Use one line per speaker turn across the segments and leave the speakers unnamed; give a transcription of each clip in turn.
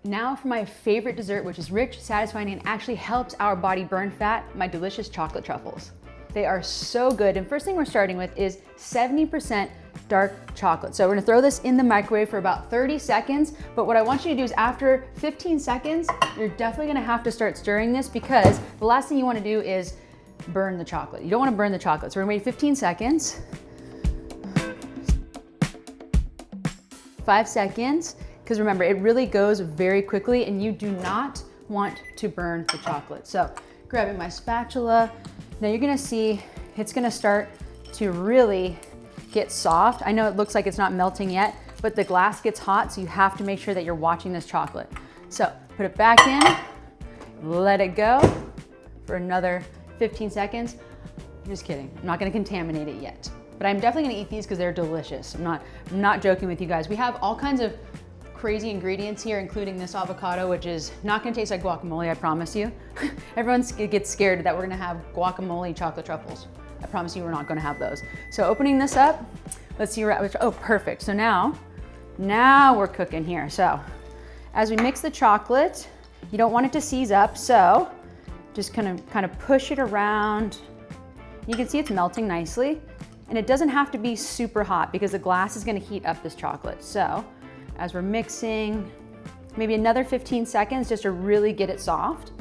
Now for my favorite dessert, which is rich, satisfying, and actually helps our body burn fat, my delicious chocolate truffles. They are so good. And first thing we're starting with is 70% dark chocolate. So we're gonna throw this in the microwave for about 30 seconds. But what I want you to do is after 15 seconds, you're definitely gonna have to start stirring this, because the last thing you wanna do is burn the chocolate. You don't wanna burn the chocolate. So we're gonna wait 15 seconds. 5 seconds, because remember, it really goes very quickly and you do not want to burn the chocolate. So grabbing my spatula, now you're gonna see it's gonna start to really get soft. I know it looks like it's not melting yet, but the glass gets hot, so you have to make sure that you're watching this chocolate. So put it back in, let it go for another 15 seconds. Just kidding, I'm not gonna contaminate it yet. But I'm definitely gonna eat these because they're delicious. I'm not joking with you guys. We have all kinds of crazy ingredients here, including this avocado, which is not gonna taste like guacamole, I promise you. Everyone gets scared that we're gonna have guacamole chocolate truffles. I promise you we're not gonna have those. So opening this up, let's see, oh, perfect. So now we're cooking here. So as we mix the chocolate, you don't want it to seize up, so just kind of push it around. You can see it's melting nicely. And it doesn't have to be super hot because the glass is gonna heat up this chocolate. So as we're mixing, maybe another 15 seconds just to really get it soft,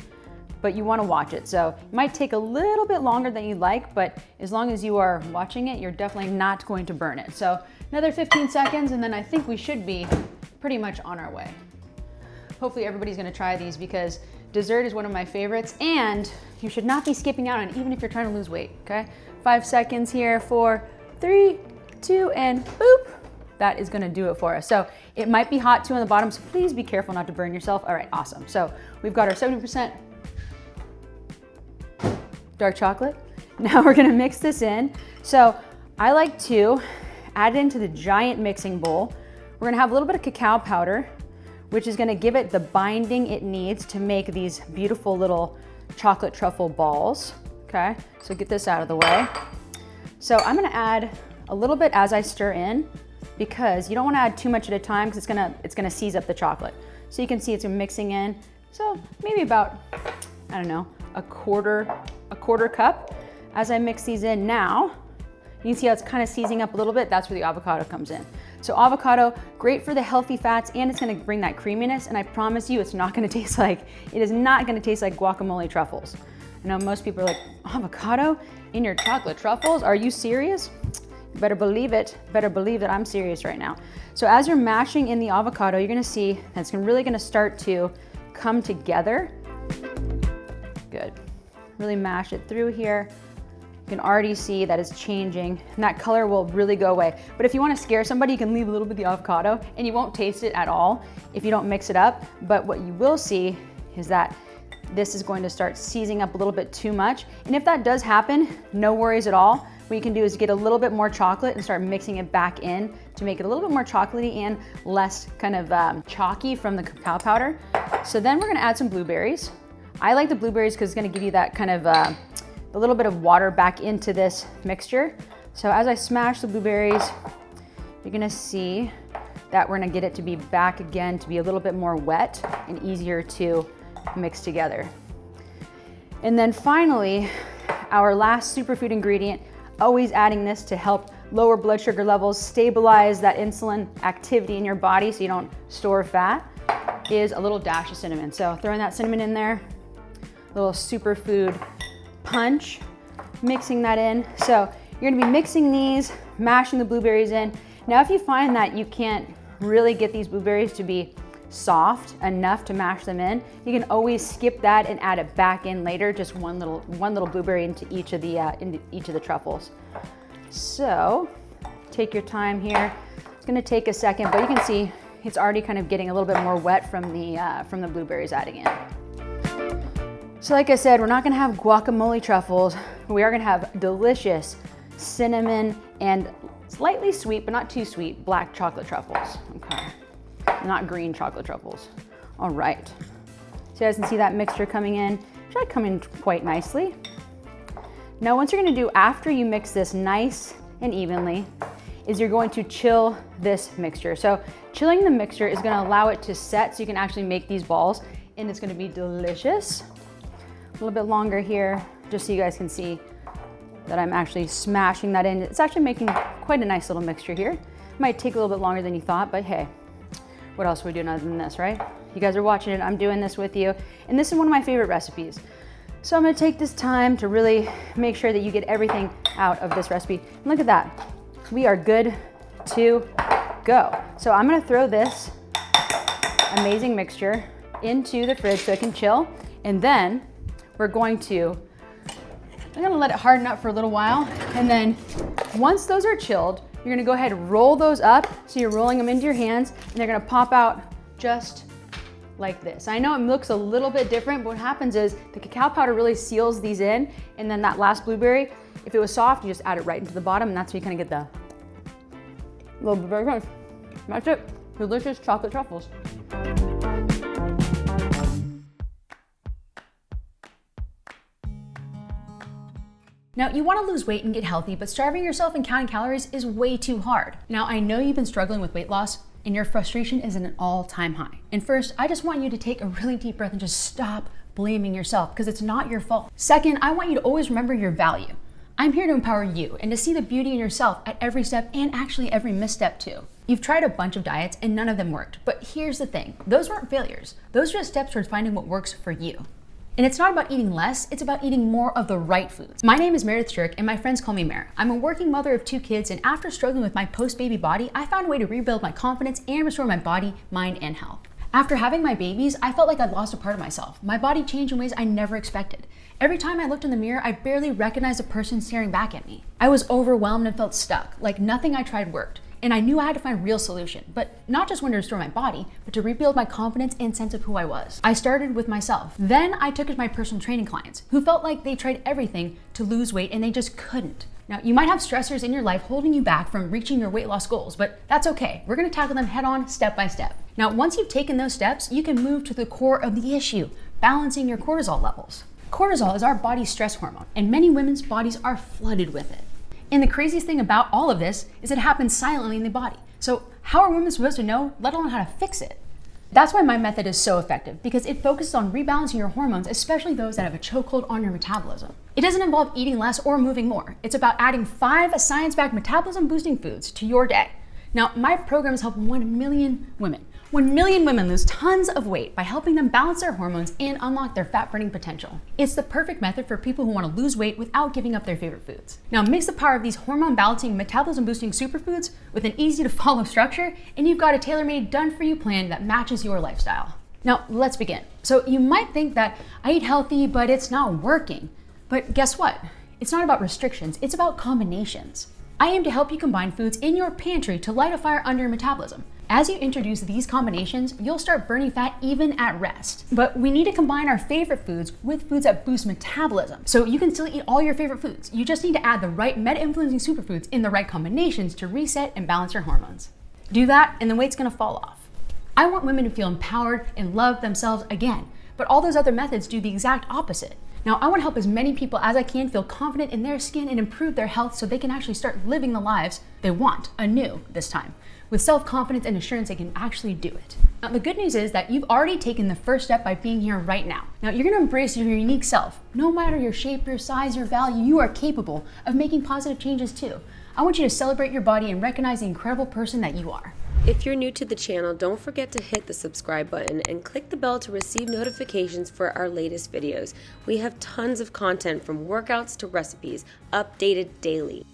but you wanna watch it. So it might take a little bit longer than you'd like, but as long as you are watching it, you're definitely not going to burn it. So another 15 seconds, and then I think we should be pretty much on our way. Hopefully everybody's gonna try these because dessert is one of my favorites, and you should not be skipping out on it, even if you're trying to lose weight, okay? 5 seconds here, 4, 3, 2, and boop. That is gonna do it for us. So it might be hot too on the bottom, so please be careful not to burn yourself. All right, awesome. So we've got our 70% dark chocolate. Now we're gonna mix this in. So I like to add it into the giant mixing bowl. We're gonna have a little bit of cacao powder, which is gonna give it the binding it needs to make these beautiful little chocolate truffle balls. Okay, so get this out of the way. So I'm gonna add a little bit as I stir in, because you don't wanna add too much at a time because it's gonna seize up the chocolate. So you can see it's mixing in. So maybe about, I don't know, a quarter cup. As I mix these in now, you can see how it's kind of seizing up a little bit. That's where the avocado comes in. So avocado, great for the healthy fats, and it's gonna bring that creaminess, and I promise you it's not gonna taste like, it is not gonna taste like guacamole truffles. I know most people are like, avocado in your chocolate truffles? Are you serious? You better believe it. Better believe that I'm serious right now. So as you're mashing in the avocado, you're gonna see that it's really gonna start to come together. Good. Really mash it through here. You can already see that it's changing, and that color will really go away. But if you wanna scare somebody, you can leave a little bit of the avocado, and you won't taste it at all if you don't mix it up. But what you will see is that this is going to start seizing up a little bit too much. And if that does happen, no worries at all. What you can do is get a little bit more chocolate and start mixing it back in to make it a little bit more chocolatey and less kind of chalky from the cacao powder. So then we're gonna add some blueberries. I like the blueberries because it's gonna give you that kind of a little bit of water back into this mixture. So as I smash the blueberries, you're gonna see that we're gonna get it to be back again, to be a little bit more wet and easier to mix together. And then finally, our last superfood ingredient, always adding this to help lower blood sugar levels, stabilize that insulin activity in your body so you don't store fat, is a little dash of cinnamon. So throwing that cinnamon in there, a little superfood punch, mixing that in. So you're gonna be mixing these, mashing the blueberries in. Now if you find that you can't really get these blueberries to be soft enough to mash them in, you can always skip that and add it back in later, just one little blueberry into each of the truffles. So take your time here. It's gonna take a second, but you can see it's already kind of getting a little bit more wet from the blueberries adding in. So like I said, we're not gonna have guacamole truffles, but we are gonna have delicious cinnamon and slightly sweet, but not too sweet, black chocolate truffles. Okay. Not green chocolate truffles. All right. So you guys can see that mixture coming in. Should come in quite nicely. Now, what you're gonna do after you mix this nice and evenly is you're going to chill this mixture. So Chilling the mixture is gonna allow it to set so you can actually make these balls, and it's gonna be delicious. A little bit longer here, just so you guys can see that I'm actually smashing that in. It's actually making quite a nice little mixture here. It might take a little bit longer than you thought, but hey, what else are we doing other than this, right? You guys are watching it, I'm doing this with you, and this is one of my favorite recipes. So I'm gonna take this time to really make sure that you get everything out of this recipe. And look at that, we are good to go. So I'm gonna throw this amazing mixture into the fridge so it can chill, and then I'm gonna let it harden up for a little while, and then once those are chilled, you're gonna go ahead and roll those up, so you're rolling them into your hands, and they're gonna pop out just like this. I know it looks a little bit different, but what happens is the cacao powder really seals these in, and then that last blueberry, if it was soft, you just add it right into the bottom, and that's how you kind of get the little blueberry crunch. That's it, delicious chocolate truffles. Now, you want to lose weight and get healthy, but starving yourself and counting calories is way too hard. Now, I know you've been struggling with weight loss and your frustration is at an all-time high. And first, I just want you to take a really deep breath and just stop blaming yourself, because it's not your fault. Second, I want you to always remember your value. I'm here to empower you and to see the beauty in yourself at every step, and actually every misstep too. You've tried a bunch of diets and none of them worked, but here's the thing, those weren't failures. Those are just steps towards finding what works for you. And it's not about eating less, it's about eating more of the right foods. My name is Meredith Shirk, and my friends call me Mer. I'm a working mother of 2 kids, and after struggling with my post-baby body, I found a way to rebuild my confidence and restore my body, mind, and health. After having my babies, I felt like I'd lost a part of myself. My body changed in ways I never expected. Every time I looked in the mirror, I barely recognized the person staring back at me. I was overwhelmed and felt stuck, like nothing I tried worked. And I knew I had to find a real solution, but not just one to restore my body, but to rebuild my confidence and sense of who I was. I started with myself. Then I took it to my personal training clients who felt like they tried everything to lose weight and they just couldn't. Now, you might have stressors in your life holding you back from reaching your weight loss goals, but that's okay. We're gonna tackle them head on, step by step. Now, once you've taken those steps, you can move to the core of the issue, balancing your cortisol levels. Cortisol is our body's stress hormone, and many women's bodies are flooded with it. And the craziest thing about all of this is it happens silently in the body. So how are women supposed to know, let alone how to fix it? That's why my method is so effective, because it focuses on rebalancing your hormones, especially those that have a chokehold on your metabolism. It doesn't involve eating less or moving more. It's about adding 5 science-backed metabolism-boosting foods to your day. Now, my programs help 1 million women. 1 million women lose tons of weight by helping them balance their hormones and unlock their fat-burning potential. It's the perfect method for people who want to lose weight without giving up their favorite foods. Now, mix the power of these hormone-balancing, metabolism-boosting superfoods with an easy-to-follow structure, and you've got a tailor-made, done-for-you plan that matches your lifestyle. Now, let's begin. So you might think that I eat healthy, but it's not working. But guess what? It's not about restrictions, it's about combinations. I aim to help you combine foods in your pantry to light a fire under your metabolism. As you introduce these combinations, you'll start burning fat even at rest. But we need to combine our favorite foods with foods that boost metabolism. So you can still eat all your favorite foods. You just need to add the right meta-influencing superfoods in the right combinations to reset and balance your hormones. Do that and the weight's gonna fall off. I want women to feel empowered and love themselves again, but all those other methods do the exact opposite. Now, I want to help as many people as I can feel confident in their skin and improve their health so they can actually start living the lives they want anew this time, with self-confidence and assurance they can actually do it. Now, the good news is that you've already taken the first step by being here right now. Now, you're going to embrace your unique self. No matter your shape, your size, your value, you are capable of making positive changes too. I want you to celebrate your body and recognize the incredible person that you are.
If you're new to the channel, don't forget to hit the subscribe button and click the bell to receive notifications for our latest videos. We have tons of content from workouts to recipes, updated daily.